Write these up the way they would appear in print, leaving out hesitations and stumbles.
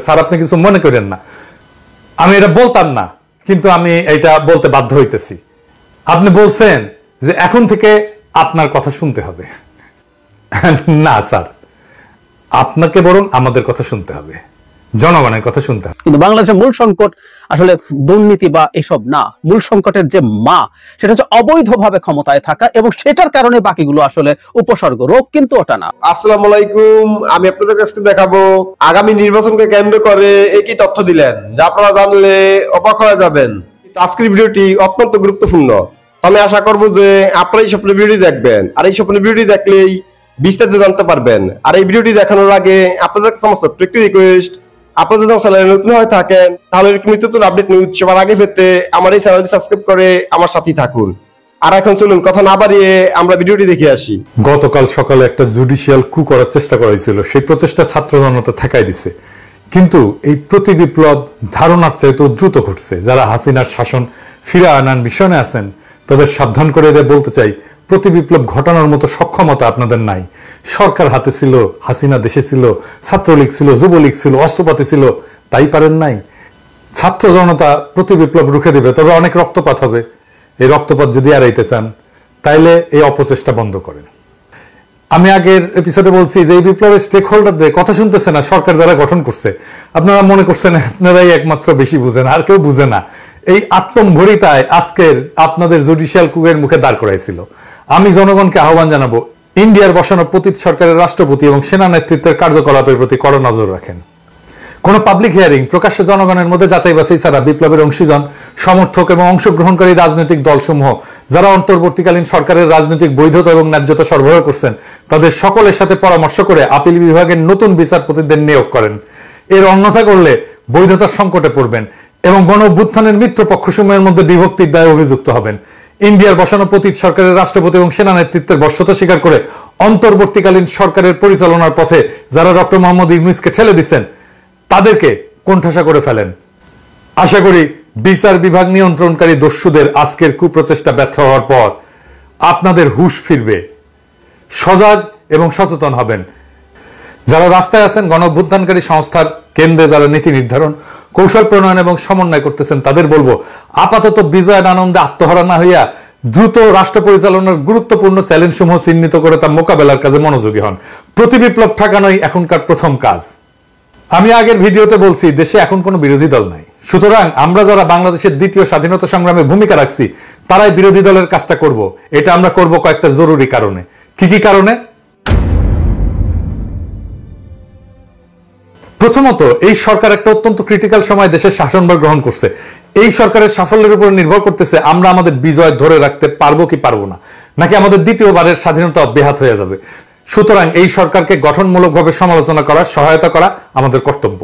Sir আপনি কিছু মনে করেন না, আমি এটা বলতাম না, কিন্তু আমি এটা বলতে বাধ্য হইতেছি। আপনি বলছেন যে এখন থেকে আপনার কথা শুনতে হবে। না স্যার, আপনাকে বরং আমাদের কথা শুনতে হবে, জনগণের কথা শুনতে হবে। কিন্তু বাংলাদেশের মূল সংকট আসলে দুর্নীতি বা এসব না, মূল সংকটের যে মা সেটা হচ্ছে অবৈধভাবে ক্ষমতায় থাকা, এবং সেটার কারণে বাকিগুলো আসলে উপসর্গ, রোগ কিন্তু ওটা না। আসসালামু আলাইকুম, আমি আপনাদের কাছে দেখাবো আগামী নির্বাচনকে কেন্দ্র করে একই তথ্য দিলেন যা আপনারা জানলে অবাক হয়ে যাবেন। আজকের ভিডিওটি অত্যন্ত গুরুত্বপূর্ণ। আমি আশা করবো যে আপনারা এই স্বপ্নের ভিডিওটি দেখবেন, আর এই স্বপ্নের ভিডিওটি দেখলেই বিস্তারিত জানতে পারবেন। আর এই ভিডিওটি দেখানোর আগে আপনাদের সমস্ত একটি রিকোয়েস্ট, আপনারা যদি আমার চ্যানেলে নতুন হয়ে থাকেন তাহলে এরকম নিত্য আপডেট নিউজ সবার আগে পেতে আমার এই চ্যানেলটি সাবস্ক্রাইব করে আমার সাথেই থাকুন। আর এখন চলুন কথা না বাড়িয়ে আমরা ভিডিওটি দেখে আসি। গতকাল সকালে একটা জুডিশিয়াল কু করার চেষ্টা করা হয়েছিল, সেই প্রচেষ্টা ছাত্র জনতা ঠেকাই দিছে। কিন্তু এই প্রতি বিপ্লব ধারণার চাইতেও দ্রুত ঘটছে। যারা হাসিনার শাসন ফিরে আনার মিশনে আছেন তাদের সাবধান করে দিয়ে বলতে চাই, প্রতি বিপ্লব ঘটানোর মতো সক্ষমতা আপনাদের নাই। সরকার হাতে ছিল, হাসিনা দেশে ছিল, ছাত্রলীগ ছিল, যুবলীগ ছিল, অস্ত্রপাতি ছিল, তাই পারেন নাই। ছাত্র জনতা প্রতি বিপ্লব রুখে দেবে, তবে অনেক রক্তপাত হবে। এই রক্তপাত যদি এড়াইতে চান তাইলে এই অপচেষ্টা বন্ধ করেন। আমি আগের এপিসোডে বলছি যে এই বিপ্লবের স্টেক হোল্ডারদের কথা শুনতেছে না সরকার যারা গঠন করছে। আপনারা মনে করছেন আপনারাই একমাত্র বেশি বুঝেন, আর কেউ বুঝে না। এই আত্মম্ভরিতায় আজকের আপনাদের জুডিশিয়াল কুয়ের মুখে দাঁড় করাইছিল। আমি জনগণকে আহ্বান জানাবো, ইন্ডিয়ার বসানো পতিত সরকারের রাষ্ট্রপতি এবং সেনা নেতৃত্বের কার্যকলাপের প্রতি কড়া নজর রাখেন। কোন পাবলিক হিয়ারিং প্রকাশ্যে জনগণের মধ্যে যাচাই বাছাই ছাড়া বিপ্লবের অংশীজন, সমর্থক এবং অংশগ্রহণকারী রাজনৈতিক দলসমূহ যারা অন্তর্বর্তীকালীন সরকারের রাজনৈতিক বৈধতা এবং ন্যায্যতা সরবরাহ করছেন তাদের সকলের সাথে পরামর্শ করে আপিল বিভাগের নতুন বিচারপতিদের নিয়োগ করেন। এর অন্যথা করলে বৈধতার সংকটে পড়বেন এবং গণ অভ্যুত্থানের মিত্র পক্ষসমূহের মধ্যে বিভক্তির দায়ে অভিযুক্ত হবেন। ইন্ডিয়ার বসানো পতিত সরকারের রাষ্ট্রপতি এবং সেনা নেতৃত্বের বশ্যতা স্বীকার করে অন্তর্বর্তীকালীন সরকারের পরিচালনার পথে যারা ডক্টর মোহাম্মদ ইউনূসকে ঠেলে দিচ্ছেন তাদেরকে কোণঠাসা করে ফেলেন। আশা করি বিচার বিভাগ নিয়ন্ত্রণকারী দস্যুদের আজকের কুপ্রচেষ্টা ব্যর্থ হওয়ার পর আপনাদের হুঁশ ফিরবে, সজাগ এবং সচেতন হবেন। যারা রাস্তায় আছেন, গণ অভ্যুত্থানকারী সংস্থার কেন্দ্রে যারা নীতি নির্ধারণ, কৌশল প্রণয়ন এবং সমন্বয় করতেছেন তাদের বলবো, আপাতত বিজয়ের আনন্দে আত্মহারা না হইয়া দ্রুত রাষ্ট্র পরিচালনার গুরুত্বপূর্ণ চ্যালেঞ্জ সমূহ চিহ্নিত করে তা মোকাবেলার কাজে মনোযোগী হন। প্রতি বিপ্লব ঠেকানোই এখনকার প্রথম কাজ। আমি আগের ভিডিওতে বলছি দেশে এখন কোনো বিরোধী দল নাই, সুতরাং আমরা যারা বাংলাদেশের দ্বিতীয় স্বাধীনতা সংগ্রামে ভূমিকা রাখছি তারাই বিরোধী দলের কাজটা করব। এটা আমরা করব কয়েকটা জরুরি কারণে। কি কি কারণে? প্রথমত, এই সরকার একটা অত্যন্ত ক্রিটিক্যাল সময় দেশের শাসনভার গ্রহণ করছে। এই সরকারের সাফল্যের উপর নির্ভর করতেছে আমরা আমাদের বিজয় ধরে রাখতে পারবো কি পারবো না, নাকি আমাদের দ্বিতীয়বারের স্বাধীনতা অব্যাহত হয়ে যাবে। সুতরাং এই সরকারকে গঠনমূলকভাবে সমালোচনা করা, সহায়তা করা আমাদের কর্তব্য।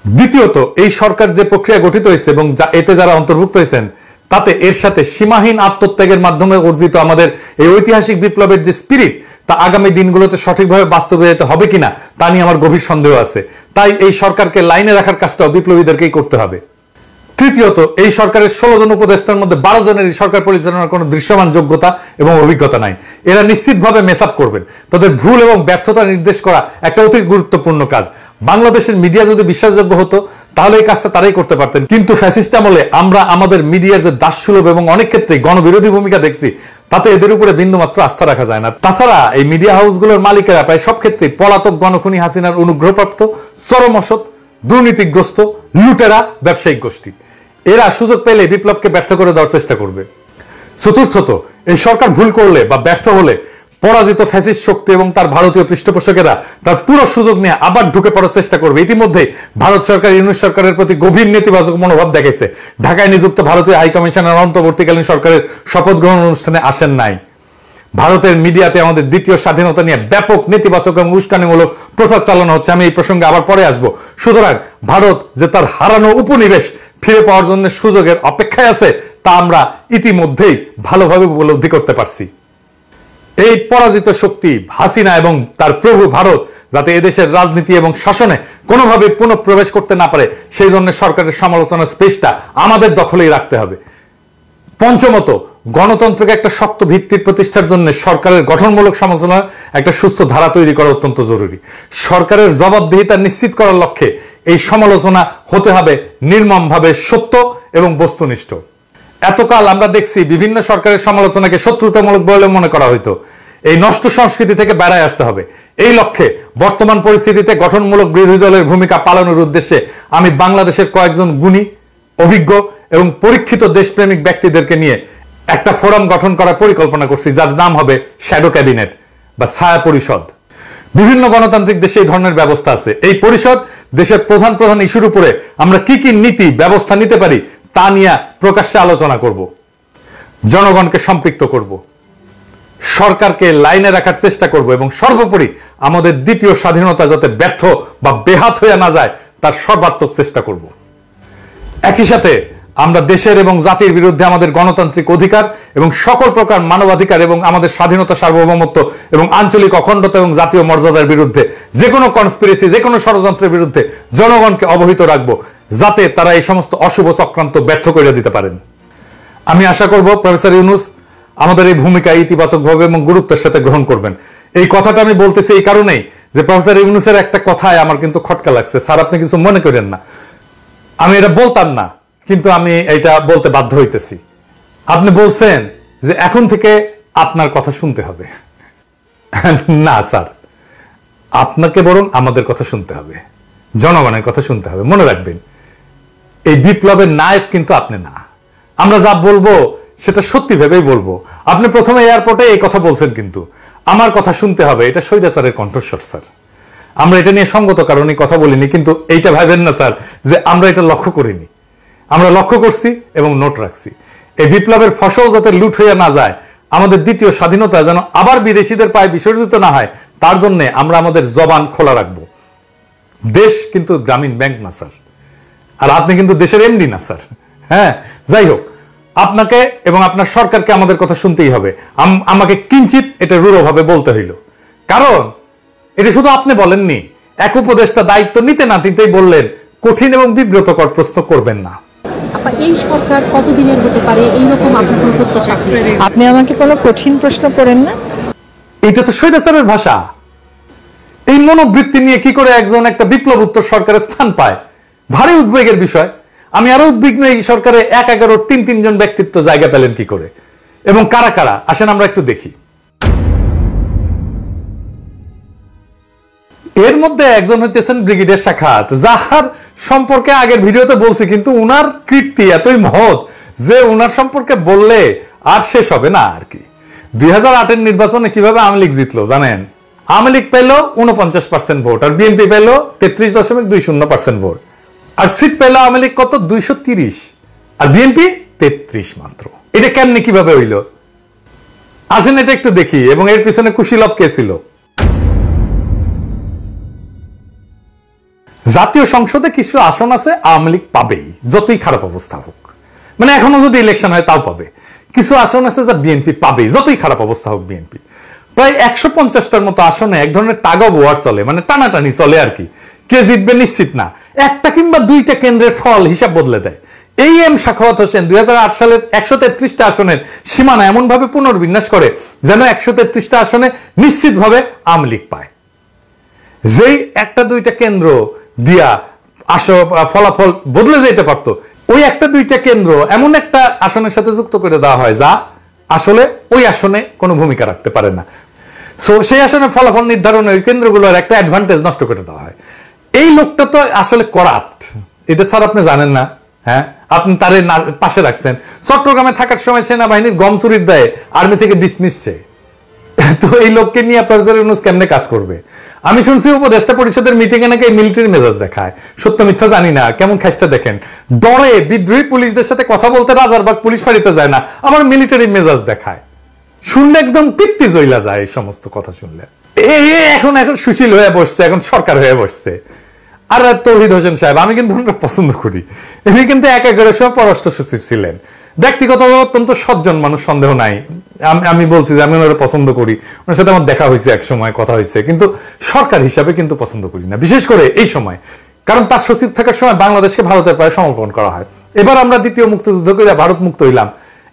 দ্বিতীয়ত, এই সরকার যে প্রক্রিয়া গঠিত হয়েছে এবং এতে যারা অন্তর্ভুক্ত হয়েছেন তাতে এর সাথে সীমাহীন আত্মত্যাগের মাধ্যমে অর্জিত আমাদের এই ঐতিহাসিক বিপ্লবের যে স্পিরিট তা আগামী দিনগুলোতে সঠিকভাবে বাস্তবায়িত হবে কিনা তা নিয়ে আমার গভীর সন্দেহ আছে। তাই এই সরকারকে লাইনে রাখার কাজটাও বিপ্লবীদেরকেই করতে হবে। তৃতীয়ত, এই সরকারের 16 জন উপদেষ্টার মধ্যে 12 জনেরই সরকার পরিচালনার কোনো দৃশ্যমান যোগ্যতা এবং অভিজ্ঞতা নাই। এরা নিশ্চিতভাবে মেস আপ করবেন। তাদের ভুল এবং ব্যর্থতা নির্দেশ করা একটা অতি গুরুত্বপূর্ণ কাজ। বাংলাদেশের মিডিয়া যদি বিশ্বাসযোগ্য হতো তাহলে এই কাজটা তারাই করতে পারতেন, কিন্তু ফ্যাসিস্ট আমলে আমরা আমাদের মিডিয়ার যে দাসসুলভ এবং অনেক ক্ষেত্রে গণবিরোধী ভূমিকা দেখছি তাতে এদের উপরে বিন্দুমাত্র আস্থা রাখা যায় না। তাছাড়া এই মিডিয়া হাউসগুলোর মালিকেরা প্রায় সব ক্ষেত্রে পলাতক গণখনি হাসিনার অনুগ্রহপ্রাপ্ত, চরম অসৎ, দুর্নীতিগ্রস্ত, লুটেরা ব্যবসায়িক গোষ্ঠী। এরা সুযোগ পেলে বিপ্লবকে ব্যর্থ করে দেওয়ার চেষ্টা করবে। চতুর্থত, এই সরকার ভুল করলে বা ব্যর্থ হলে পরাজিত ফ্যাসিস্ট শক্তি এবং তার ভারতীয় পৃষ্ঠপোষকেরা তার পুরো সুযোগ নিয়ে আবার ঢুকে পড়ার চেষ্টা করবে। ইতিমধ্যে ভারত সরকার ইউনূস সরকারের প্রতি গভীর নেতিবাচক মনোভাব দেখাইছে। ঢাকায় নিযুক্ত ভারতীয় হাইকমিশনার অন্তর্বর্তীকালীন সরকারের শপথ গ্রহণ অনুষ্ঠানে আসেন নাই। ভারতের মিডিয়াতে আমাদের দ্বিতীয় স্বাধীনতা নিয়ে ব্যাপক নেতিবাচক এবং উস্কানিমূলক প্রচার চালানো হচ্ছে। আমি এই প্রসঙ্গে আবার পরে আসবো। সুতরাং ভারত যে তার হারানো উপনিবেশ ফিরে পাওয়ার জন্য সুযোগের অপেক্ষায় আছে তা আমরা ইতিমধ্যেই ভালোভাবে উপলব্ধি করতে পারছি। এই পরাজিত শক্তি হাসিনা এবং তার প্রভু ভারত যাতে এদেশের রাজনীতি এবং শাসনে কোনোভাবে পুনঃপ্রবেশ করতে না পারে সেই জন্য সরকারের সমালোচনার স্পেসটা আমাদের দখলেই রাখতে হবে। পঞ্চমত, গণতন্ত্রকে একটা শক্ত ভিত্তির প্রতিষ্ঠার জন্য সরকারের গঠনমূলক সমালোচনার একটা সুস্থ ধারা তৈরি করা অত্যন্ত জরুরি। সরকারের জবাবদিহিতা নিশ্চিত করার লক্ষ্যে এই সমালোচনা হতে হবে নির্মমভাবে সত্য এবং বস্তুনিষ্ঠ। এতকাল আমরা দেখছি বিভিন্ন সরকারের সমালোচনাকে শত্রুতামূলক বলে মনে করা হইতো। এই নষ্ট সংস্কৃতি থেকে বেড়ায় আসতে হবে। এই লক্ষ্যে বর্তমান পরিস্থিতিতে গঠনমূলক বিরোধী দলের ভূমিকা পালনের উদ্দেশ্যে আমি বাংলাদেশের কয়েকজন গুণী, অভিজ্ঞ এবং পরীক্ষিত দেশপ্রেমিক ব্যক্তিদেরকে নিয়ে একটা ফোরাম গঠন করার পরিকল্পনা করছি, যার নাম হবে শ্যাডো ক্যাবিনেট বা ছায়া পরিষদ। বিভিন্ন গণতান্ত্রিক দেশে এই ধরনের ব্যবস্থা আছে। এই পরিষদ দেশের প্রধান প্রধান ইস্যুর উপরে আমরা কি কি নীতি ব্যবস্থা নিতে পারি তা নিয়ে প্রকাশ্যে আলোচনা করব, জনগণকে সম্পৃক্ত করব, সরকারকে লাইনে রাখার চেষ্টা করব এবং সর্বোপরি আমাদের দ্বিতীয় স্বাধীনতা যাতে ব্যর্থ বা বেহাত হয়ে না যায় তার সর্বাত্মক চেষ্টা করব। একই সাথে আমরা দেশের এবং জাতির বিরুদ্ধে আমাদের গণতান্ত্রিক অধিকার এবং সকল প্রকার মানবাধিকার এবং আমাদের স্বাধীনতা, সার্বভৌমত্ব এবং আঞ্চলিক অখণ্ডতা এবং জাতীয় মর্যাদার বিরুদ্ধে যে কোনো কনস্পিরেসি, যে কোনো ষড়যন্ত্রের বিরুদ্ধে জনগণকে অবহিত রাখবো, যাতে তারা এই সমস্ত অশুভ চক্রান্ত ব্যর্থ করে দিতে পারেন। আমি আশা করব প্রফেসর ইউনূস আমাদের এই ভূমিকা ইতিবাচকভাবে এবং গুরুত্বের সাথে গ্রহণ করবেন। এই কথাটা আমি বলতেছি এই কারণেই যে প্রফেসর ইউনূসের একটা কথায় আমার কিন্তু খটকা লাগছে। স্যার, আপনি কিছু মনে করেন না, আমি এটা বলতাম না, কিন্তু আমি এটা বলতে বাধ্য হইতেছি। আপনি বলছেন যে এখন থেকে আপনার কথা শুনতে হবে। না স্যার, আপনাকে বরং আমাদের কথা শুনতে হবে, জনগণের কথা শুনতে হবে। মনে রাখবেন, এই বিপ্লবের নায়ক কিন্তু আপনি না। আমরা যা বলবো সেটা সত্যি ভেবেই বলবো। আপনি প্রথমে এয়ারপোর্টে এই কথা বলছেন, কিন্তু আমার কথা শুনতে হবে, এটা স্বৈরাচারের কণ্ঠস্বর স্যার। আমরা এটা নিয়ে সঙ্গত কারণে কথা বলিনি, কিন্তু এইটা ভাবেন না স্যার যে আমরা এটা লক্ষ্য করিনি। আমরা লক্ষ্য করছি এবং নোট রাখছি। এই বিপ্লবের ফসল যাতে লুট হইয়া না যায়, আমাদের দ্বিতীয় স্বাধীনতা যেন আবার বিদেশিদের পায়ে বিসর্জিত না হয়, তার জন্য আমরা আমাদের জবান খোলা রাখবো। দেশ কিন্তু গ্রামীণ ব্যাংক না স্যার, আর আপনি কিন্তু দেশের এমডি না স্যার। হ্যাঁ, যাই হোক, আপনাকে এবং আপনার সরকারকে আমাদের কথা শুনতেই হবে। আমাকে কিঞ্চিত এটা রূঢ়ভাবে বলতে হইল, কারণ এটা শুধু আপনি বলেননি, এক উপদেষ্টা দায়িত্ব নিতে না নিতেই বললেন কঠিন এবং বিব্রতকর প্রশ্ন করবেন না। এই সরকার কতদিনের হতে পারে, এইরকম আপনার কোনো প্রত্যাশা আছে? আপনি আমাকে কোনো কঠিন প্রশ্ন করেন না। এটা তো স্বৈরাচারের ভাষা। এই মনোবৃত্তি নিয়ে কি করে একজন একটা বিপ্লব উত্তর সরকারের স্থান পায়, ভারী উদ্বেগের বিষয়। আমি আরো উদ্বিগ্ন, এই সরকারে ১-১১ তিন ব্যক্তিত্ব জায়গা পেলেন কি করে এবং কারা কারা। আসেন আমরা একটু দেখি। এর মধ্যে একজন হইতেছেন ব্রিগেডিয়ার সাখাত, যাহার সম্পর্কে আগের ভিডিওতে বলছি, কিন্তু উনার কীর্তি এতই মহৎ যে উনার সম্পর্কে বললে আর শেষ হবে না আর কি। 2008-এর নির্বাচনে কিভাবে আওয়ামী লীগ জিতলো জানেন? আওয়ামী লীগ পেল 49% ভোট, আর বিএনপি পেল 33.20% ভোট। আর সিট পেল আওয়ামী লীগ কত? 230, আর বিএনপি 33 মাত্র। এটা কেমনে কিভাবে হইল? আসেন এটা একটু দেখি, এবং এর পিছনে কুশীলব কে ছিল। জাতীয় সংসদে কিছু আসন আছে আওয়ামী লীগ পাবেই, যতই খারাপ অবস্থা হোক। মানে এখনো যদি ইলেকশন হয় তাও পাবে। কিছু আসন আছে যা বিএনপি পাবেই, যতই খারাপ অবস্থা হোক। বিএনপি প্রায় 150টার মতো আসনে এক ধরনের টাগ অফ ওয়ার চলে, মানে টানাটানি চলে আর কি। কে জিতবে নিশ্চিত না, একটা কিংবা দুইটা কেন্দ্রের ফল হিসাব বদলে দেয়। এই এম সাখাওয়াত হোসেন 2008 সালের 133টা আসনের সীমানা এমন ভাবে পুনর্বিন্যাস করে যেন 133টা আসনে নিশ্চিতভাবে আওয়ামী লীগ পায়। যেই একটা দুইটা কেন্দ্র দিয়া ফলাফল বদলে যেতে পারত, ওই একটা দুইটা কেন্দ্র এমন একটা আসনের সাথে যুক্ত করে দেওয়া হয় যা আসলে ওই আসনে কোনো ভূমিকা রাখতে পারে না। সো সেই আসনে ফলাফল নির্ধারণে ওই কেন্দ্রগুলোর একটা অ্যাডভান্টেজ নষ্ট করে দেওয়া হয়। এই লোকটা তো আসলে করাপ্ট, এটা স্যার আপনি জানেন না? হ্যাঁ, আপনি তার পাশে রাখছেন। চট্টগ্রামে থাকার সময় সেনাবাহিনীর গম চুরির দায়ে আর্মি থেকে ডিসমিস চেয়ে। তো এই লোককে নিয়ে প্রফেসর ইউনূস কেমনে কাজ করবে? আমি শুনছি উপদেষ্টা পরিষদের মিটিং এ নাকি মিলিটারি মেজাজ দেখায়। সত্য মিথ্যা জানি না, কেমন খাইস্টা দেখেন। ডরে বিদ্রোহী পুলিশদের সাথে কথা বলতে রাজারবাগ পুলিশ ফাঁড়িতে যায় না, আবার মিলিটারি মেজাজ দেখায়। শুনলে একদম তৃপ্তি জইলা যায় এই সমস্ত কথা শুনলে। এখন সুশীল হয়ে বসছে, এখন সরকার হয়ে বসছে। আর তৌহিদ হোসেন সাহেব, আমি কিন্তু পছন্দ করি। ইনি কিন্তু 11 সময় পররাষ্ট্র সচিব ছিলেন। ব্যক্তিগতভাবে অত্যন্ত সজ্জন মানুষ, সন্দেহ নাই। আমি বলছি যে আমি ওনারা পছন্দ করি, ওনার সাথে আমার দেখা হয়েছে, এক সময় কথা হয়েছে, কিন্তু সরকার হিসাবে কিন্তু পছন্দ করি না, বিশেষ করে এই সময়। কারণ তার সচিব থাকার সময় বাংলাদেশকে ভারতের পায়ে সমর্পণ করা হয়। এবার আমরা দ্বিতীয় মুক্তিযুদ্ধ করে ভারত মুক্ত হইলাম,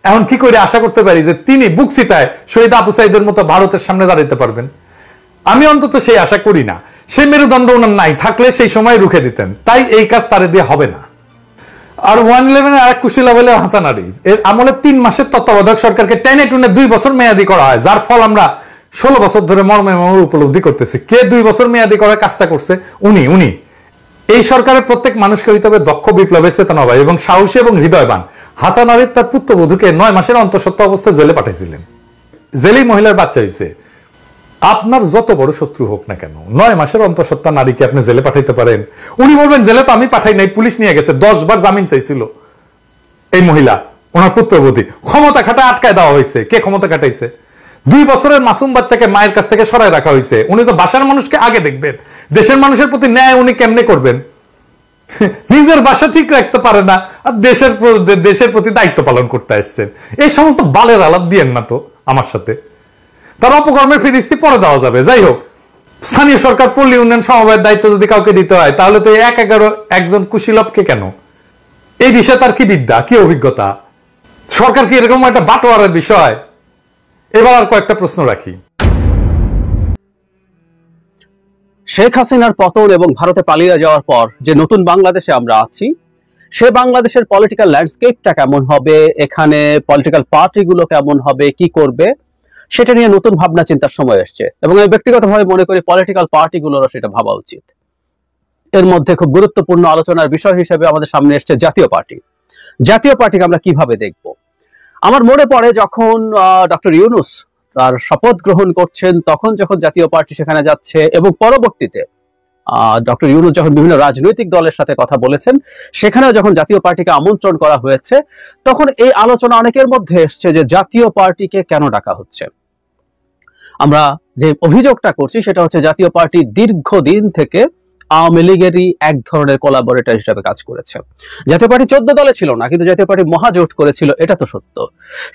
এখন কি করে আশা করতে পারি যে তিনি বুক চিতায় শহীদ আবু সাইদের মতো ভারতের সামনে দাঁড়াইতে পারবেন? আমি অন্তত সেই আশা করি না। সেই মেরুদণ্ড ওনার নাই, থাকলে সেই সময় রুখে দিতেন। তাই এই কাজ তারে দিয়ে হবে না। আর 111 আর এক কুশীলা বলে হাসান আরিফ, এর আমলে 3 মাসের তত্ত্বাবধায়ক সরকারকে টেনে টুনে 2 বছর মেয়াদি করা হয়, যার ফল আমরা 16 বছর ধরে মর্মে মর্মে উপলব্ধি করতেছি। কে 2 বছর মেয়াদি করার কাজটা করছে? উনি। এই সরকারের প্রত্যেক মানুষকে হইতে হবে দক্ষ, বিপ্লবের চেতনাবাহী এবং সাহসী এবং হৃদয়বান। হাসান আরিফ তার পুত্রবধূকে 9 মাসের অন্তঃসত্ত্বা অবস্থায় জেলে পাঠাইছিলেন। জেলেই মহিলার বাচ্চা হয়েছে। আপনার যত বড় শত্রু হোক না কেন, 9 মাসের অন্তঃসত্ত্বা নারীকে আপনি জেলে পাঠাইতে পারেন? উনি বলবেন জেলে তো আমি পাঠাই নাই, পুলিশ নিয়ে গেছে। 10 বার জামিন চাইছিল এই মহিলা, ওনার পুত্রবধূ। ক্ষমতা খাটায় আটকায় দেওয়া হয়েছে। কে ক্ষমতা খাটাইছে? 2 বছরের মাসুম বাচ্চাকে মায়ের কাছ থেকে সরায় রাখা হয়েছে। উনি তো বাসার মানুষকে আগে দেখবেন, দেশের মানুষের প্রতি ন্যায় উনি কেমনে করবেন? নিজের বাসা ঠিক রাখতে পারে না, আর দেশের প্রতি দায়িত্ব পালন করতে আসছেন। এই সমস্ত বালের আলাপ দিয়েন না তো আমার সাথে। তার অপকর্মের ফিরিস্তি পরে দেওয়া যাবে। যাই হোক, স্থানীয় সরকার পল্লী উন্নয়ন সমবায়ের দায়িত্ব যদি কাউকে দিতে হয়, তাহলে তো 1-11 একজন কুশীলবকে কেন? এই বিষয়ে তার কি বিদ্যা, কি অভিজ্ঞতা? সরকার কি এরকম একটা বাটোয়ারের বিষয়? এবার আর কয়েকটা প্রশ্ন রাখি। শেখ হাসিনার পতন এবং ভারতে পালিয়ে যাওয়ার পর যে নতুন বাংলাদেশে আমরা আছি, সে বাংলাদেশের পলিটিক্যাল ল্যান্ডস্কেপটা কেমন হবে, এখানে পলিটিক্যাল পার্টিগুলো কেমন হবে, কি করবে, সেটা নিয়ে নতুন ভাবনা চিন্তার সময় এসছে। এবং আমি ব্যক্তিগতভাবে মনে করি পলিটিক্যাল পার্টিগুলোরও সেটা ভাবা উচিত। এর মধ্যে খুব গুরুত্বপূর্ণ আলোচনার বিষয় হিসেবে আমাদের সামনে এসছে জাতীয় পার্টি। জাতীয় পার্টিকে আমরা কিভাবে দেখব? আমার মনে পড়ে যখন ডক্টর ইউনূস তার শপথ গ্রহণ করছেন, তখন যখন জাতীয় পার্টি সেখানে যাচ্ছে, এবং পরবর্তীতে ডক্টর ইউনূস যখন বিভিন্ন রাজনৈতিক দলের সাথে কথা বলেছেন, সেখানেও যখন জাতীয় পার্টিকে আমন্ত্রণ করা হয়েছে, তখন এই আলোচনা অনেকের মধ্যে এসছে যে জাতীয় পার্টিকে কেন ডাকা হচ্ছে। আমরা যে অভিযোগটা করছি সেটা হচ্ছে জাতীয় পার্টি দীর্ঘদিন থেকে আওয়ামী লীগেরই এক ধরনের কোলাবোরেটর হিসেবে কাজ করেছে। জাতীয় পার্টি 14 দলে ছিল না, কিন্তু জাতীয় পার্টি মহাজোট করেছিল, এটা তো সত্য।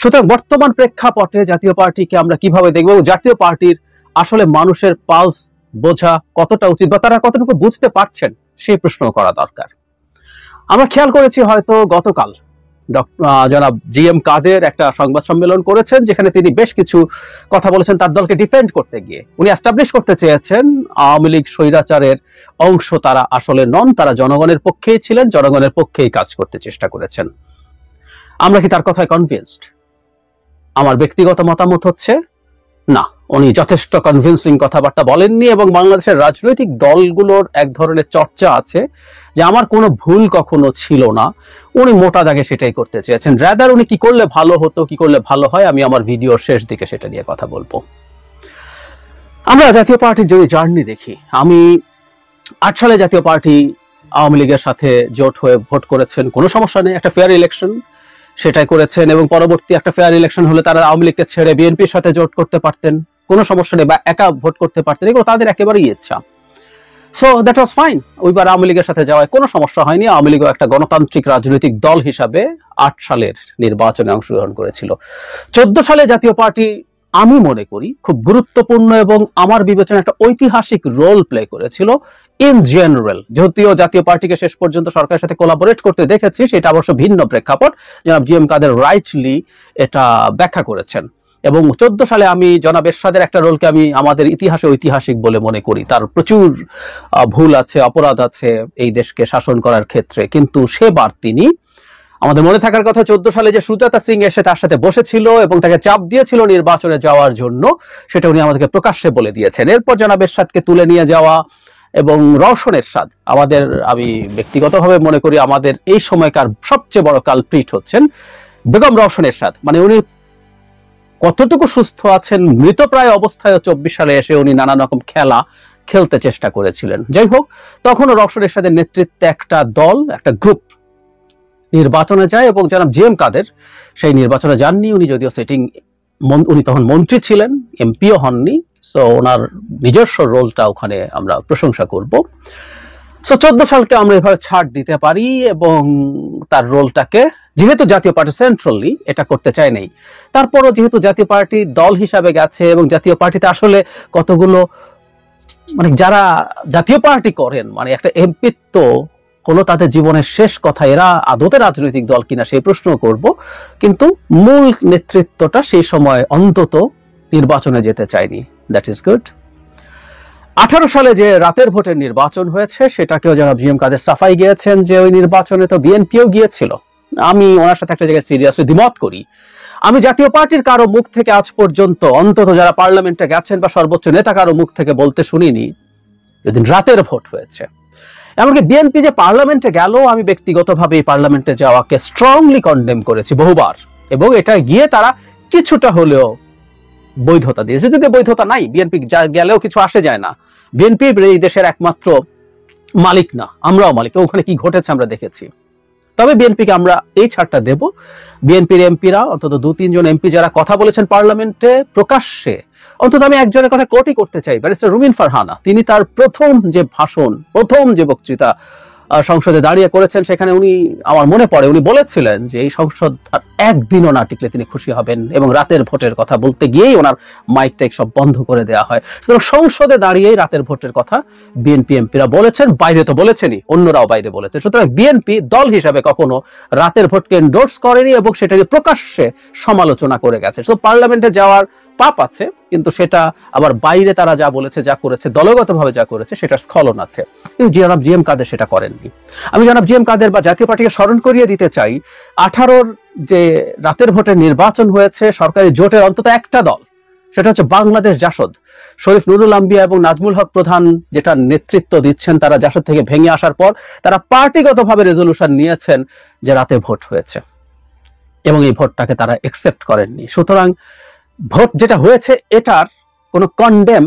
সুতরাং বর্তমান প্রেক্ষাপটে জাতীয় পার্টিকে আমরা কিভাবে দেখব, জাতীয় পার্টির আসলে মানুষের পালস বোঝা কতটা উচিত, বা তারা কতটুকু বুঝতে পারছেন, সেই প্রশ্ন করা দরকার। আমরা খেয়াল করেছি হয়তো গতকাল জনাব জিএম কাদের একটা সংবাদ সম্মেলন করেছেন, যেখানে তিনি বেশ কিছু কথা বলেছেন তার দলকে ডিফেন্ড করতে গিয়ে। উনি এস্টাবলিশ করতে চেয়েছেন আওয়ামী লীগ স্বৈরাচারের অংশ তারা আসলে নন, তারা জনগণের পক্ষেই ছিলেন, জনগণের পক্ষেই কাজ করতে চেষ্টা করেছেন। আমরা কি তার কথায় কনভিন্সড? আমার ব্যক্তিগত মতামত হচ্ছে না, উনি যথেষ্ট কনভিন্সিং কথাবার্তা বলেননি। এবং বাংলাদেশের রাজনৈতিক দলগুলোর এক ধরনের চর্চা আছে যে আমার কোনো ভুল কখনো ছিল না, উনি মোটা দাগে সেটাই করতে চেয়েছেন। রাদার উনি কি করলে ভালো হতো, কি করলে ভালো হয়, আমি আমার ভিডিওর শেষ দিকে সেটা নিয়ে কথা বলবো। আমরা জাতীয় পার্টির যদি জার্নি দেখি, আমি 8 সালে জাতীয় পার্টি আওয়ামী লীগের সাথে জোট হয়ে ভোট করেছেন, কোনো সমস্যা নেই, একটা ফেয়ার ইলেকশন সেটাই করেছেন। এবং পরবর্তী একটা ফেয়ার ইলেকশন হলে তারা আওয়ামী লীগকে ছেড়ে বিএনপির সাথে জোট করতে পারতেন, কোনো সমস্যা নেই, বা একা ভোট করতে পারতেন, এগুলো তাদের একেবারেই ইচ্ছা। So that was fine. ওইবার আওয়ামী লীগের সাথে যাওয়ায় কোনো সমস্যা হয়নি। আওয়ামী লীগও একটা গণতান্ত্রিক রাজনৈতিক দল হিসাবে 8 সালের নির্বাচনে অংশগ্রহণ করেছিল। 14 সালে জাতীয় পার্টি আমি মনে করি খুব গুরুত্বপূর্ণ এবং আমার বিবেচনা একটা ঐতিহাসিক রোল প্লে করেছিল ইন জেনারেল। যদিও জাতীয় পার্টিকে শেষ পর্যন্ত সরকারের সাথে কোলাবোরেট করতে দেখেছি, সেটা অবশ্য ভিন্ন প্রেক্ষাপট, জনাব জিএম কাদের রাইটলি এটা ব্যাখ্যা করেছেন। এবং 14 সালে আমি জনাব এরশাদের একটা রোলকে আমি আমাদের ইতিহাসে ঐতিহাসিক বলে মনে করি। তার প্রচুর ভুল আছে, অপরাধ আছে এই দেশকে শাসন করার ক্ষেত্রে, কিন্তু সেবার তিনি, আমাদের মনে থাকার কথা, 14 সালে যে সুজাতা সিং এসে তার সাথে বসেছিল এবং তাকে চাপ দিয়েছিল নির্বাচনে যাওয়ার জন্য, সেটা উনি আমাদেরকে প্রকাশ্যে বলে দিয়েছেন। এরপর জনাব এরশাদকে তুলে নিয়ে যাওয়া এবং রওশন এরশাদ, আমি ব্যক্তিগতভাবে মনে করি আমাদের এই সময়কার সবচেয়ে বড় কালপ্রিট হচ্ছেন বেগম রওশন এরশাদ। মানে উনি কতটুকু সুস্থ আছেন, মৃতপ্রায় অবস্থায় 24 সালে এসে উনি নানান রকম খেলা খেলতে চেষ্টা করেছিলেন। যাই হোক, তখনও রওশন এরশাদের নেতৃত্বে একটা দল, একটা গ্রুপ নির্বাচনে যায় এবং জনাব জিএম কাদের সেই নির্বাচনে যাননি। উনি যদিও উনি তখন মন্ত্রী ছিলেন, এমপিও হননি। সো ওনার নিজস্ব রোলটা ওখানে আমরা প্রশংসা করব। সো 14 সালকে আমরা এভাবে ছাড় দিতে পারি এবং তার রোলটাকে, যেহেতু জাতীয় পার্টি সেন্ট্রালি এটা করতে চায় নাই, তারপরও যেহেতু জাতীয় পার্টি দল হিসাবে গেছে এবং জাতীয় পার্টিতে আসলে কতগুলো, মানে যারা জাতীয় পার্টি করেন, মানে একটা এমপিত্ব হলো তাদের জীবনের শেষ কথা, এরা আদতে রাজনৈতিক দল কিনা সেই প্রশ্ন করব। কিন্তু মূল নেতৃত্বটা সেই সময় অন্তত নির্বাচনে যেতে চায়নি। That is good. 18 সালে যে রাতের ভোটের নির্বাচন হয়েছে সেটাকেও জনাব জি এম কাদের সাফাই গিয়েছেন যে ওই নির্বাচনে তো বিএনপিও গিয়েছিল। আমি ওনার সাথে একটা জায়গায় সিরিয়াসলি দ্বিমত করি। আমি জাতীয় পার্টির কারো মুখ থেকে আজ পর্যন্ত, অন্তত যারা পার্লামেন্টে গেছেন বা সর্বোচ্চ নেতা কারো মুখ থেকে বলতে শুনিনি যেদিন রাতের ভোট হয়েছে। এমনকি বিএনপি যে পার্লামেন্টে গেল, আমি ব্যক্তিগতভাবে এই পার্লামেন্টে যাওয়াকে স্ট্রংলি কন্ডেম করেছি বহুবার, এবং এটা গিয়ে তারা কিছুটা হলেও বৈধতা দিয়েছে। যদি বৈধতা নাই, বিএনপি গেলেও কিছু আসে যায় না। বিএনপি এই দেশের একমাত্র মালিক না, আমরাও মালিক। ওখানে কি ঘটেছে আমরা দেখেছি। তবে বিএনপিকে আমরা এই ছাড়টা দেব, বিএনপির এমপিরা অন্তত 2-3 জন এমপি যারা কথা বলেছেন পার্লামেন্টে প্রকাশ্যে, অন্তত আমি একজনের কথা কোটই করতে চাই, ব্যারিস্টার রুমিন ফারহানা। তিনি তার প্রথম যে ভাষণ, প্রথম যে বক্তৃতা সংসদে দাঁড়িয়ে করেছেন, সেখানে উনি, আমার মনে পড়ে, উনি বলেছিলেন যে এই সংসদ আর একদিনও না টিকলে তিনি খুশি হবেন, এবং রাতের ভোটের কথা বলতে গিয়েই ওনার মাইক টাইক সব বন্ধ করে দেওয়া হয়। সুতরাং সংসদে দাঁড়িয়েই রাতের ভোটের কথা বিএনপি এমপিরা বলেছেন, বাইরে তো বলেছেনই, অন্যরাও বাইরে বলেছে। সুতরাং বিএনপি দল হিসাবে কখনো রাতের ভোটকে এন্ডোর্স করেনি এবং সেটাকে প্রকাশ্যে সমালোচনা করে গেছে। তো পার্লামেন্টে যাওয়ার পাপ আছে, কিন্তু সেটা আবার বাইরে তারা যা বলেছে, যা করেছে, দলগতভাবে যা করেছে, সেটার স্খলন আছে। কিন্তু জনাব জি এম কাদের সেটা করেননি। আমি জনাব জি এম কাদের বা জাতীয় পার্টিকে স্মরণ করিয়ে দিতে চাই, 18-র যে রাতের ভোটের নির্বাচন হয়েছে, সরকারি জোটের অন্তত একটা দল, সেটা হচ্ছে বাংলাদেশ জাসদ, শরীফ নুরুল আম্বিয়া এবং নাজমুল হক প্রধান যেটা নেতৃত্ব দিচ্ছেন, তারা জাসদ থেকে ভেঙে আসার পর তারা পার্টিগতভাবে রেজলিউশন নিয়েছেন যে রাতে ভোট হয়েছে, এবং এই ভোটটাকে তারা একসেপ্ট করেননি। সুতরাং ভোট যেটা হয়েছে এটার কোনো কন্ডেম,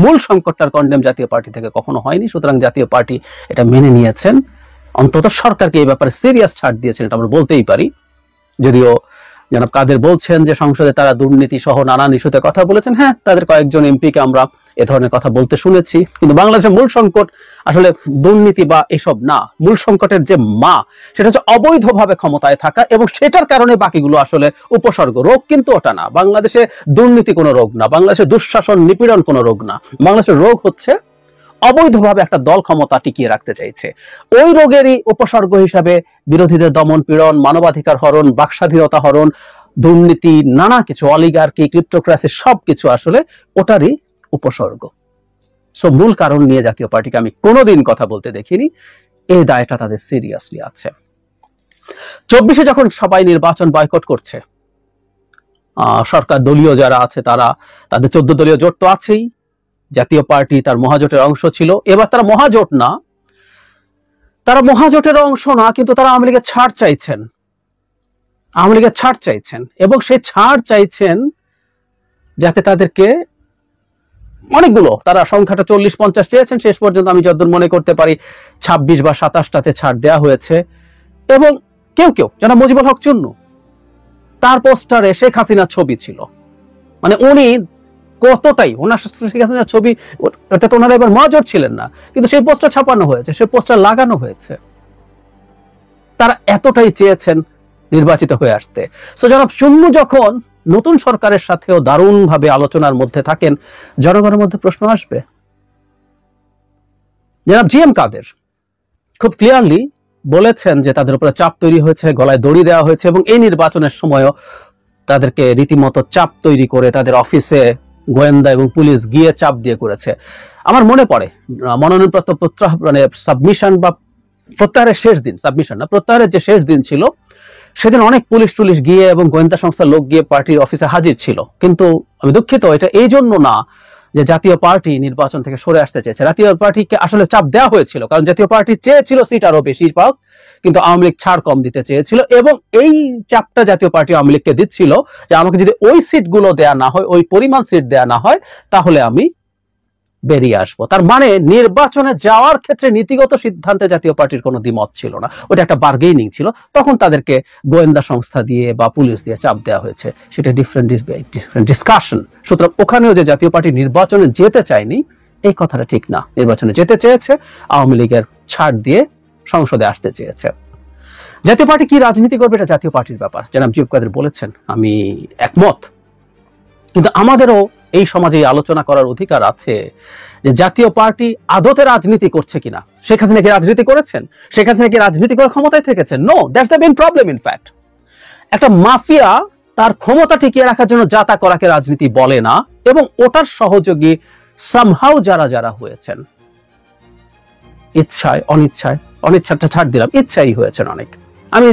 মূল সংকটটার কন্ডেম জাতীয় পার্টি থেকে কখনো হয়নি। সুতরাং জাতীয় পার্টি এটা মেনে নিয়েছেন, অন্তত সরকারকে এই ব্যাপারে সিরিয়াস ছাড় দিয়েছেন, এটা আমরা বলতেই পারি। যদিও জনাব কাদের বলছেন যে সংসদে তারা দুর্নীতি সহ নানান ইস্যুতে কথা বলেছেন, হ্যাঁ, তাদের কয়েকজন এমপিকে আমরা এ ধরনের কথা বলতে শুনেছি, কিন্তু বাংলাদেশের মূল সংকট আসলে দুর্নীতি বা এসব না। মূল সংকটের যে সেটা হচ্ছে অবৈধভাবে ক্ষমতায় থাকা, এবং সেটার কারণে বাকিগুলো আসলে উপসর্গ। রোগ কিন্তু ওটা না। বাংলাদেশে দুর্নীতি কোনো রোগ না, বাংলাদেশে দুঃশাসন নিপীড়ন কোনো রোগ না। বাংলাদেশের রোগ হচ্ছে অবৈধভাবে একটা দল ক্ষমতা টিকিয়ে রাখতে চাইছে। ওই রোগেরই উপসর্গ হিসাবে বিরোধীদের দমন পীড়ন, মানবাধিকার হরণ, বাকস্বাধীনতা হরণ, দুর্নীতি, নানা কিছু, অলিগার্কি, ক্রিপ্টোক্রাসি, সবকিছু আসলে ওটারই উপসর্গ। সো মূল কারণ নিয়ে জাতীয় পার্টিকে আমি কোনোদিন কথা বলতে দেখিনি। এই দায়টা তাদের সিরিয়াসলি আছে। 24-এ যখন সবাই নির্বাচন বয়কট করছে, সরকার দলীয় যারা আছে তারা, তাদের 14 দলীয় জোট তো আছেই, জাতীয় পার্টি তার মহাজোটের অংশ ছিল। এবার তারা মহাজোট না, তারা মহাজোটের অংশ না, কিন্তু তারা আওয়ামী লীগের ছাড় চাইছেন, আওয়ামী লীগের ছাড় চাইছেন, এবং সেই ছাড় চাইছেন যাতে তাদেরকে অনেকগুলো, তারা সংখ্যাটা 40-50 চেয়েছেন, শেষ পর্যন্ত আমি যতদূর মনে করতে পারি 26 বা 27টাতে ছাড় দেওয়া হয়েছে। এবং কেউ কেউ, যেন মুজিবুল হক চুন্নু, তার পোস্টারে শেখ হাসিনার ছবি ছিল। মানে উনি কতটাই, ওনার শেখ হাসিনার ছবি, ওটা তো ওনারা এবার মহাজোট ছিলেন না, কিন্তু সেই পোস্টার ছাপানো হয়েছে, সেই পোস্টার লাগানো হয়েছে। তারা এতটাই চেয়েছেন নির্বাচিত হয়ে আসতে। সো জনাব চুন্নু যখন নতুন সরকারের সাথেও দারুণভাবে আলোচনার মধ্যে থাকেন, জনগণের মধ্যে প্রশ্ন আসবে। জনাব জি এম কাদের খুব ক্লিয়ারলি বলেছেন যে তাদের উপরে চাপ তৈরি হয়েছে, গলায় দড়ি দেওয়া হয়েছে, এবং এই নির্বাচনের সময়ও তাদেরকে রীতিমতো চাপ তৈরি করে তাদের অফিসে গোয়েন্দা এবং পুলিশ গিয়ে চাপ দিয়ে করেছে। আমার মনে পড়ে মনোনয়নপত্র মানে সাবমিশন বা প্রত্যাহারের শেষ দিন, সাবমিশন না, প্রত্যাহারের যে শেষ দিন ছিল, সেদিন অনেক পুলিশ টুলিশ গিয়ে এবং গোয়েন্দা সংস্থার লোক গিয়ে পার্টির অফিসে হাজির ছিল। কিন্তু আমি দুঃখিত, এটা এই জন্য না যে জাতীয় পার্টি নির্বাচন থেকে সরে আসতে চেয়েছে। জাতীয় পার্টিকে আসলে চাপ দেওয়া হয়েছিল, কারণ জাতীয় পার্টি চেয়েছিল সিট আরো বেশি পাক, কিন্তু আওয়ামী লীগ ছাড় কম দিতে চেয়েছিল, এবং এই চাপটা জাতীয় পার্টি আওয়ামী লীগকে দিচ্ছিল যে আমাকে যদি ওই সিটগুলো দেয়া না হয়, ওই পরিমাণ সিট দেয়া না হয়, তাহলে আমি বেরিয়ে আসবো। তার মানে নির্বাচনে যাওয়ার ক্ষেত্রে নীতিগত সিদ্ধান্তে জাতীয় পার্টির কোনো দ্বিমত ছিল না, ওটা একটা বার্গেনিং ছিল। তখন তাদেরকে গোয়েন্দা সংস্থা দিয়ে বা পুলিশ দিয়ে চাপ দেওয়া হয়েছে, সেটা ডিফারেন্ট ডিসকাশন। সুতরাং ওখানেও যে জাতীয় পার্টি নির্বাচনে যেতে চায়নি, এই কথাটা ঠিক না। নির্বাচনে যেতে চেয়েছে, আওয়ামী লীগের ছাড় দিয়ে সংসদে আসতে চেয়েছে। জাতীয় পার্টি কি রাজনীতি করবে এটা জাতীয় পার্টির ব্যাপার, জনাব জি এম কাদের বলেছেন, আমি একমত। কিন্তু আমাদেরও এই সমাজে আলোচনা করার অধিকার আছে যে জাতীয় পার্টি আদতে রাজনীতি করছে কিনা। শেখ হাসিনা কি রাজনীতি করেছেন? শেখ হাসিনা কি রাজনীতি করে ক্ষমতায় থেকেছেন? No, that's the main problem. In fact একটা মাফিয়া তার ক্ষমতা টিকিয়ে রাখার জন্য যা তা করাকে রাজনীতি বলে না, এবং ওটার সহযোগী সামহাউ যারা যারা হয়েছেন, ইচ্ছায় অনিচ্ছায়, অনিচ্ছাটা ছাড় দিলাম, ইচ্ছাই হয়েছেন অনেক। আমি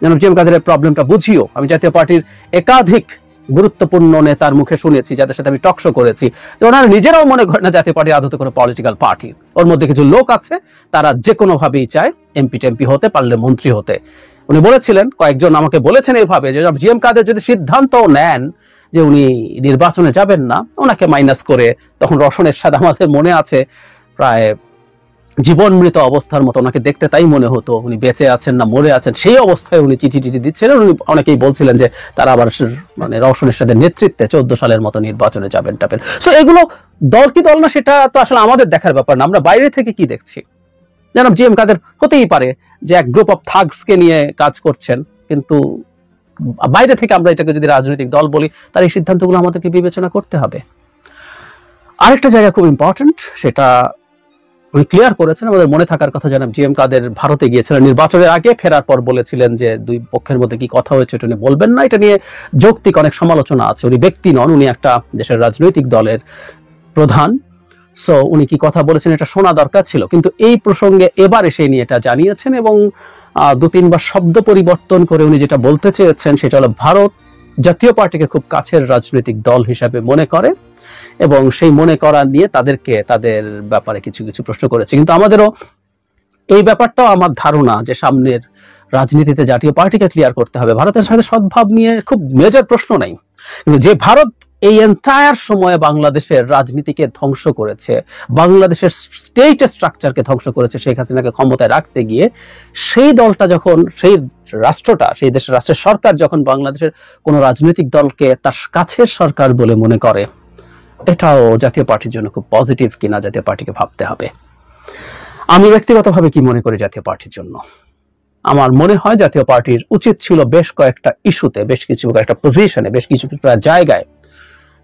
জনাব জি এম কাদেরের প্রবলেমটা বুঝিও। আমি জাতীয় পার্টির একাধিক গুরুত্বপূর্ণ নেতার মুখে শুনেছি, যাদের সাথে আমি টকশো করেছি, যে ওনারা নিজেরাও মনে করেন না জাতীয় পার্টি আদতে কোনো পলিটিক্যাল পার্টি। ওর মধ্যে কিছু লোক আছে তারা যে কোনো ভাবেই চায় এমপি টেমপি হতে, পারলে মন্ত্রী হতে। উনি বলেছিলেন, কয়েকজন আমাকে বলেছেন এইভাবে, যে জি এম কাদের যদি সিদ্ধান্ত নেন যে উনি নির্বাচনে যাবেন না, ওনাকে মাইনাস করে, তখন রওশন এরশাদ আমাদের মনে আছে প্রায় জীবন মৃত অবস্থার মতো ওনাকে দেখতে, তাই মনে হতো উনি বেঁচে আছেন না মরে আছেন, সেই অবস্থায় উনি চিঠি দিচ্ছিলেন। উনি অনেকেই বলছিলেন যে তারা আবার মানে রওশন এরশাদের নেতৃত্বে 14 সালের মতো নির্বাচনে যাবেন টাবেন। সো এগুলো দল কি দল না সেটা তো আসলে আমাদের দেখার ব্যাপার না, আমরা বাইরে থেকে কি দেখছি। জনাব জি এম কাদের হতেই পারে যে এক গ্রুপ অফ থাগসকে নিয়ে কাজ করছেন, কিন্তু বাইরে থেকে আমরা এটাকে যদি রাজনৈতিক দল বলি, তার এই সিদ্ধান্তগুলো আমাদেরকে বিবেচনা করতে হবে। আরেকটা জায়গা খুব ইম্পর্টেন্ট, সেটা উনি ক্লিয়ার করেছেন, আমাদের মনে থাকার কথা। জনাব জি এম কাদের ভারতে গিয়েছিলেন নির্বাচনের আগে, ফেরার পর বলেছিলেন যে দুই পক্ষের মধ্যে কি কথা হয়েছে এটা উনি বলবেন না। এটা নিয়ে যৌক্তিক অনেক সমালোচনা আছে। উনি ব্যক্তি নন, উনি একটা দেশের রাজনৈতিক দলের প্রধান। সো উনি কি কথা বলেছেন এটা শোনা দরকার ছিল, কিন্তু এই প্রসঙ্গে এবার এসে নিয়ে এটা জানিয়েছেন এবং 2-3 বার শব্দ পরিবর্তন করে উনি যেটা বলতে চেয়েছেন সেটা হলো ভারত জাতীয় পার্টিকে খুব কাছের রাজনৈতিক দল হিসাবে মনে করে এবং সেই মনে করা নিয়ে তাদেরকে তাদের ব্যাপারে কিছু কিছু প্রশ্ন করেছে। কিন্তু আমাদেরও এই ব্যাপারটাও আমার ধারণা যে সামনের রাজনীতিতে জাতীয় পার্টিকে ক্লিয়ার করতে হবে। ভারতের সাথে সদ্ভাব নিয়ে খুব মেজর প্রশ্ন নাই, কিন্তু যে ভারত এই এন্টায়ার সময়ে বাংলাদেশের রাজনীতিকে ধ্বংস করেছে, বাংলাদেশের স্টেট স্ট্রাকচারকে ধ্বংস করেছে শেখ হাসিনাকে ক্ষমতায় রাখতে গিয়ে, সেই দলটা যখন, সেই রাষ্ট্রটা, সেই দেশের রাষ্ট্রের সরকার যখন বাংলাদেশের কোন রাজনৈতিক দলকে তার কাছের সরকার বলে মনে করে, এটাও জাতীয় পার্টির জন্য খুব পজিটিভ কিনা জাতীয় পার্টিকে ভাবতে হবে। আমি ব্যক্তিগতভাবে কি মনে করি জাতীয় পার্টির জন্য, আমার মনে হয় জাতীয় পার্টির উচিত ছিল বেশ কয়েকটা ইস্যুতে, বেশ কিছু কয়েকটা পজিশনে, বেশ কিছু জায়গায়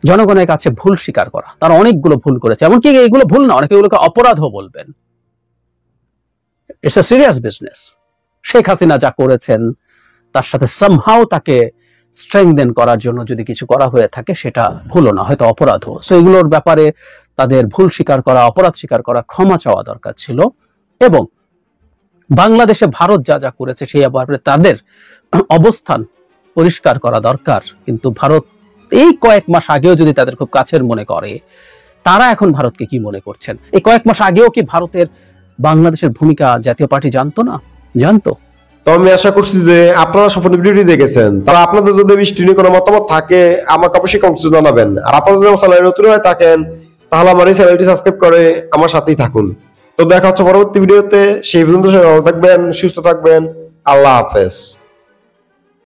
জনগণের কাছে ভুল স্বীকার করা। তারা অনেকগুলো ভুল করেছে, এমনকি এগুলো ভুল না, অনেকে এগুলোকে অপরাধও বলবেন। It's a serious business. Sheikh Hasina যা করেছেন তার সাথে সামহাউ তাকে স্ট্রেংথেন করার জন্য যদি কিছু করা হয়ে থাকে, সেটা ভুলও না, হয়তো অপরাধও। সো এগুলোর ব্যাপারে তাদের ভুল স্বীকার করা, অপরাধ স্বীকার করা, ক্ষমা চাওয়া দরকার ছিল। এবং বাংলাদেশে ভারত যা যা করেছে সেই ব্যাপারে তাদের অবস্থান পরিষ্কার করা দরকার। কিন্তু ভারত এই কয়েক মাস আগেও যদি তাদের খুব কাছের মনে করে, তারা এখন ভারতকে কি মনে করছেন? এই কয়েক মাস আগেও কি ভারতের বাংলাদেশের ভূমিকা জাতীয় পার্টি জানতো না? জানতো। তো আমি আশা করছি যে আপনারা সম্পূর্ণ ভিডিওটি দেখেছেন। তাহলে আপনাদের যদি বৃষ্টি নিয়ে কোনো মতামত থাকে আমাকে অবশ্যই কমেন্টে জানাবেন। আর আপনারা যদি আমার চ্যানেলে নতুন হয়ে থাকেন তাহলে আমার এই চ্যানেলটি সাবস্ক্রাইব করে আমার সাথেই থাকুন। তো দেখা হচ্ছে পরবর্তী ভিডিওতে। সেই পর্যন্ত সবাই ভালো থাকবেন, সুস্থ থাকবেন। আল্লাহ হাফেজ।